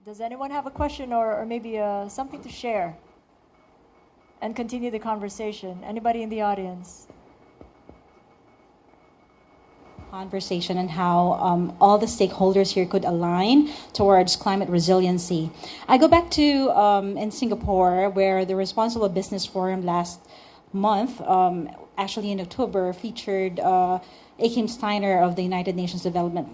Does anyone have a question or maybe something to share and continue the conversation? Anybody in the audience? Conversation and how all the stakeholders here could align towards climate resiliency. I go back to in Singapore, where the Responsible Business Forum last month, actually in October, featured Achim Steiner of the United Nations Development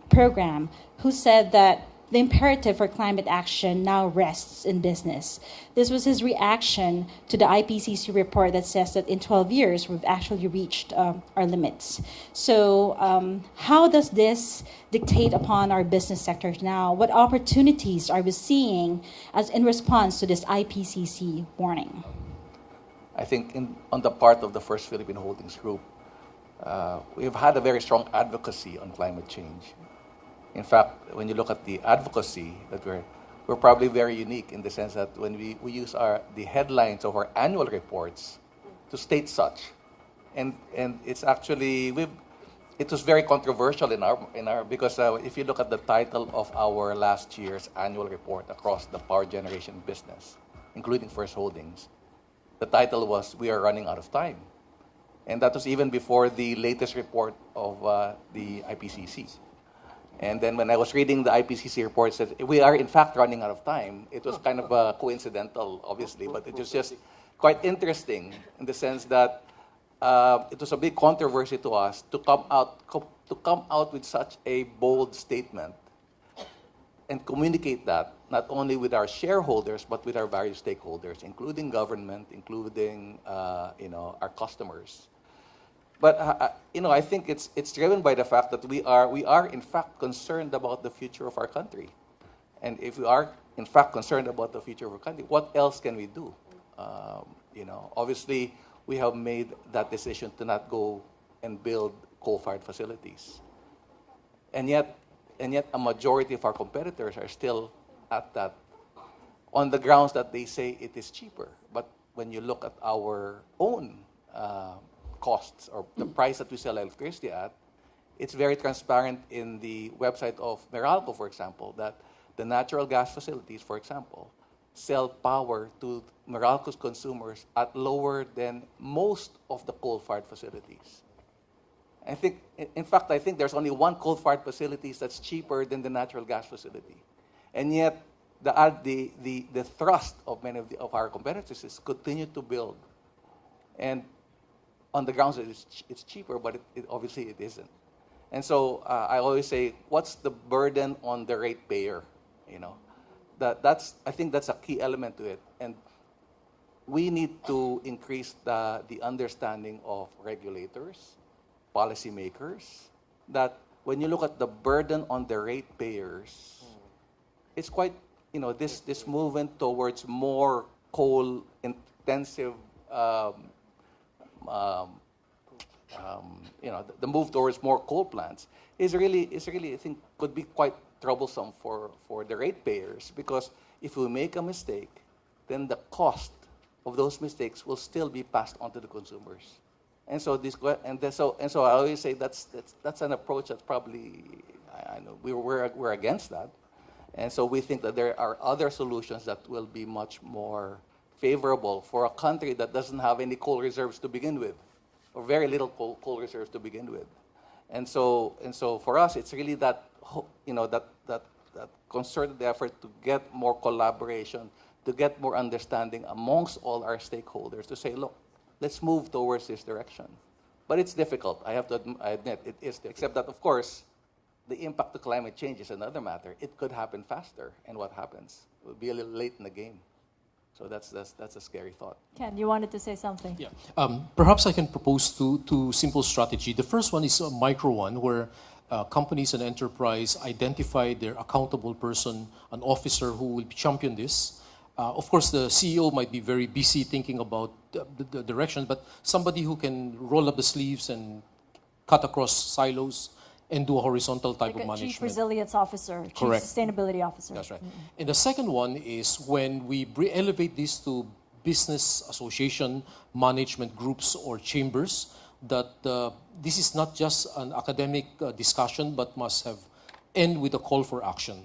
Program, who said that the imperative for climate action now rests in business. This was his reaction to the IPCC report that says that in 12 years, we've actually reached our limits. So how does this dictate upon our business sectors now? What opportunities are we seeing as in response to this IPCC warning? I think on the part of the First Philippine Holdings Group, we've had a very strong advocacy on climate change. In fact, when you look at the advocacy, that we're probably very unique in the sense that when we use the headlines of our annual reports to state such, and it's actually it was very controversial in our because if you look at the title of our last year's annual report across the power generation business, including First Holdings, the title was "We Are Running Out of Time," and that was even before the latest report of the IPCC. And then when I was reading the IPCC report, it said, we are in fact running out of time. It was kind of coincidental, obviously, but it was just quite interesting in the sense that it was a big controversy to us to come out with such a bold statement and communicate that not only with our shareholders, but with our various stakeholders, including government, including our customers. But I think it's driven by the fact that we are in fact concerned about the future of our country, and if we are in fact concerned about the future of our country, what else can we do? Obviously, we have made that decision to not go and build coal-fired facilities, and yet a majority of our competitors are still at that, on the grounds that they say it is cheaper. But when you look at our own costs or the price that we sell electricity at, it's very transparent in the website of Meralco, for example, that the natural gas facilities, for example, sell power to Meralco's consumers at lower than most of the coal-fired facilities. I think there's only one coal-fired facility that's cheaper than the natural gas facility, and yet the thrust of many of our competitors is continue to build, and on the grounds that it's cheaper, but it obviously it isn't. And so I always say, what's the burden on the ratepayer? I think that's a key element to it, and we need to increase the understanding of regulators, policymakers, that when you look at the burden on the ratepayers, it's quite this movement towards more coal-intensive. The move towards more coal plants is really I think could be quite troublesome for the ratepayers, because if we make a mistake, then the cost of those mistakes will still be passed on to the consumers. And so I always say that's an approach that probably I know we're against that, and so we think that there are other solutions that will be much more favorable for a country that doesn't have any coal reserves to begin with, or very little coal reserves to begin with. And so for us, it's really that concerted effort to get more collaboration, to get more understanding amongst all our stakeholders, to say, look, let's move towards this direction. But it's difficult. I admit it is, except that, of course, the impact to climate change is another matter. It could happen faster, and what happens? We'll be a little late in the game. So that's a scary thought. Ken, you wanted to say something? Yeah. Perhaps I can propose two simple strategy. The first one is a micro one, where companies and enterprise identify their accountable person, an officer who will champion this. Of course, the CEO might be very busy thinking about the direction, but somebody who can roll up the sleeves and cut across silos and do a horizontal type of management. Chief Resilience Officer, Chief Correct. Sustainability Officer. That's right. Mm-hmm. And the second one is when we elevate this to business association, management groups, or chambers, that this is not just an academic discussion, but must have end with a call for action.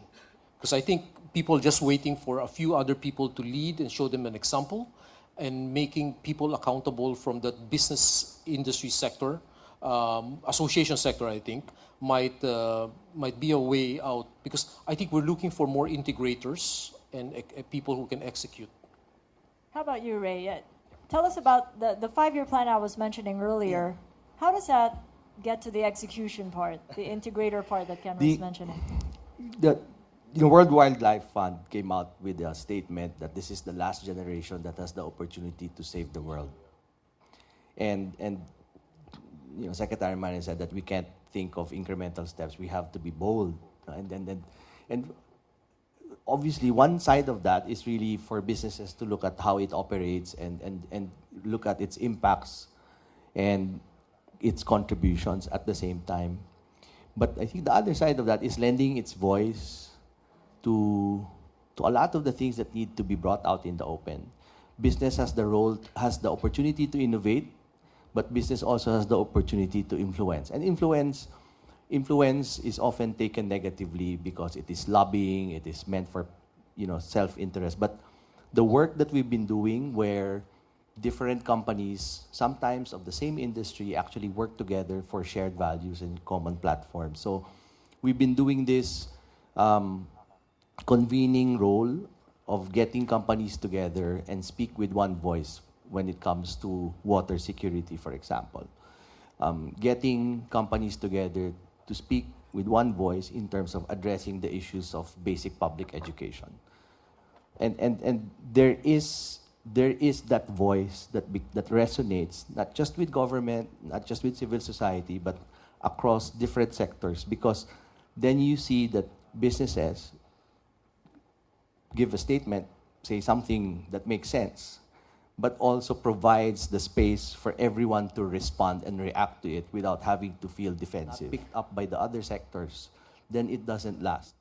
Because I think people just waiting for a few other people to lead and show them an example, and making people accountable from the business industry sector, association sector, I think, might be a way out, because I think we're looking for more integrators and people who can execute. How about you, Rey? Tell us about the 5-year plan I was mentioning earlier. How does that get to the execution part, the integrator part that Ken was mentioning? The World Wildlife Fund came out with a statement that this is the last generation that has the opportunity to save the world. And Secretary Emmanuel said that we can't think of incremental steps. We have to be bold. And obviously, one side of that is really for businesses to look at how it operates and look at its impacts and its contributions at the same time. But I think the other side of that is lending its voice to a lot of the things that need to be brought out in the open. Business has the opportunity to innovate, but business also has the opportunity to influence. And influence is often taken negatively because it is lobbying, it is meant for self-interest. But the work that we've been doing, where different companies, sometimes of the same industry, actually work together for shared values and common platforms. So we've been doing this convening role of getting companies together and speak with one voice when it comes to water security, for example. Getting companies together to speak with one voice in terms of addressing the issues of basic public education. And there is that voice that resonates, not just with government, not just with civil society, but across different sectors, because then you see that businesses give a statement, say something that makes sense, but also provides the space for everyone to respond and react to it without having to feel defensive. Picked up by the other sectors, then it doesn't last.